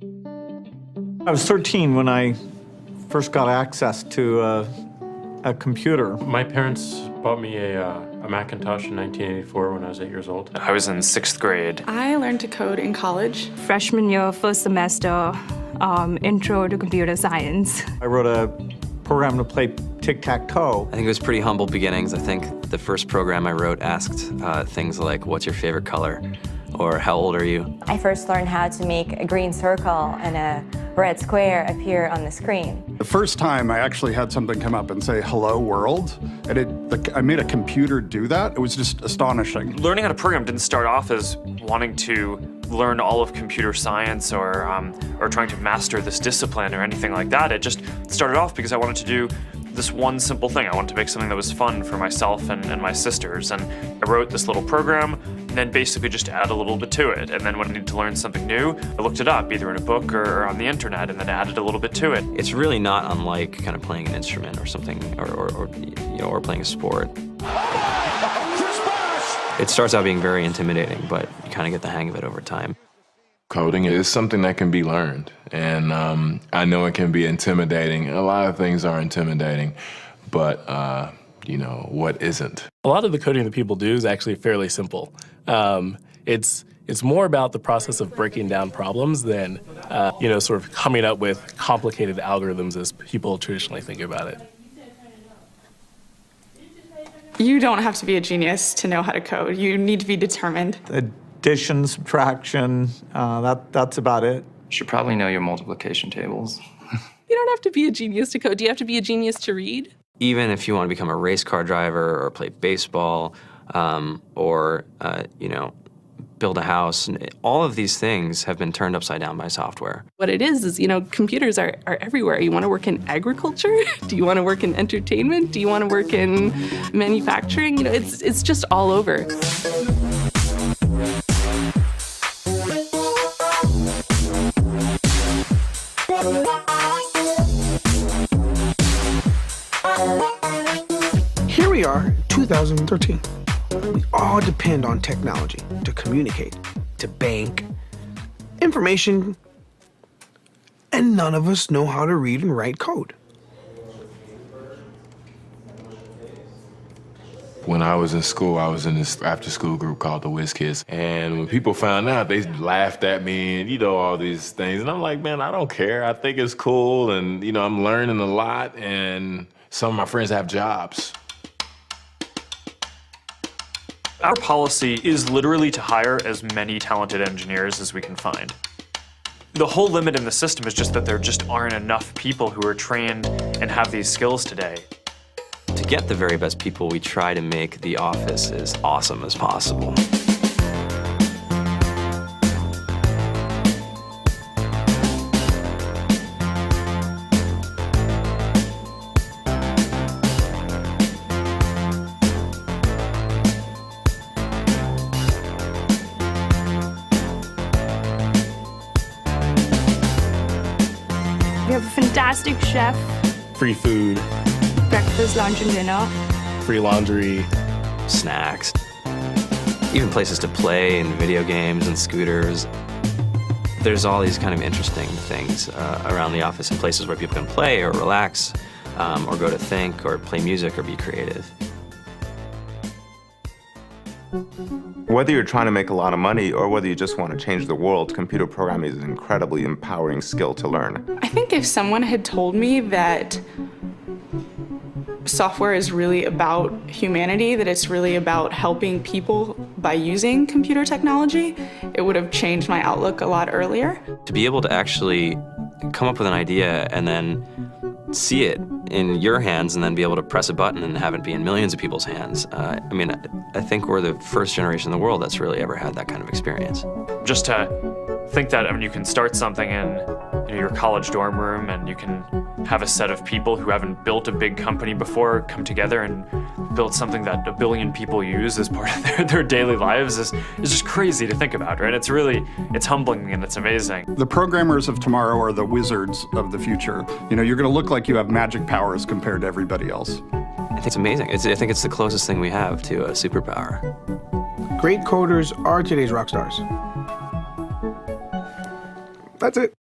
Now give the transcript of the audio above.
I was 13 when I first got access to a computer. My parents bought me a Macintosh in 1984 when I was 8 years old. I was in 6th grade. I learned to code in college. Freshman year, first semester, intro to computer science. I wrote a program to play tic-tac-toe. I think it was pretty humble beginnings. I think the first program I wrote asked things like, what's your favorite color? Or how old are you? I first learned how to make a green circle and a red square appear on the screen. The first time I actually had something come up and say, hello world, and I made a computer do that. It was just astonishing. Learning how to program didn't start off as wanting to learn all of computer science or trying to master this discipline or anything like that. It just started off because I wanted to do this one simple thing. I wanted to make something that was fun for myself and my sisters. And I wrote this little program and then basically just add a little bit to it. And then when I needed to learn something new, I looked it up either in a book or on the internet and then added a little bit to it. It's really not unlike kind of playing an instrument or something, or playing a sport. It starts out being very intimidating, but you kind of get the hang of it over time. Coding is something that can be learned, and I know it can be intimidating. A lot of things are intimidating, but you know, what isn't? A lot of the coding that people do is actually fairly simple. It's more about the process of breaking down problems than sort of coming up with complicated algorithms as people traditionally think about it. You don't have to be a genius to know how to code. You need to be determined. Addition, subtraction, that's about it. You should probably know your multiplication tables. You don't have to be a genius to code. Do you have to be a genius to read? Even if you want to become a race car driver or play baseball or build a house, all of these things have been turned upside down by software. What it is, computers are everywhere. You want to work in agriculture? Do you want to work in entertainment? Do you want to work in manufacturing? It's just all over. Here we are, 2013. We all depend on technology to communicate, to bank, information, and none of us know how to read and write code. When I was in school, I was in this after-school group called the Whiz Kids. And when people found out, they laughed at me and, all these things. And I'm like, man, I don't care. I think it's cool. And, I'm learning a lot. And some of my friends have jobs. Our policy is literally to hire as many talented engineers as we can find. The whole limit in the system is just that there just aren't enough people who are trained and have these skills today. To get the very best people, we try to make the office as awesome as possible. We have a fantastic chef. Free food. Breakfast, lunch, and dinner. Free laundry. Snacks. Even places to play and video games and scooters. There's all these kind of interesting things around the office and places where people can play or relax or go to think or play music or be creative. Whether you're trying to make a lot of money or whether you just want to change the world, computer programming is an incredibly empowering skill to learn. I think if someone had told me that software is really about humanity, that it's really about helping people by using computer technology, it would have changed my outlook a lot earlier. To be able to actually come up with an idea and then see it in your hands and then be able to press a button and have it be in millions of people's hands. I think we're the first generation in the world that's really ever had that kind of experience. Just to think that you can start something in your college dorm room and you can have a set of people who haven't built a big company before come together and build something that 1 billion people use as part of their daily lives is just crazy to think about, right? It's humbling and it's amazing. The programmers of tomorrow are the wizards of the future. You're going to look like you have magic powers compared to everybody else. I think it's amazing. I think it's the closest thing we have to a superpower. Great coders are today's rock stars. That's it.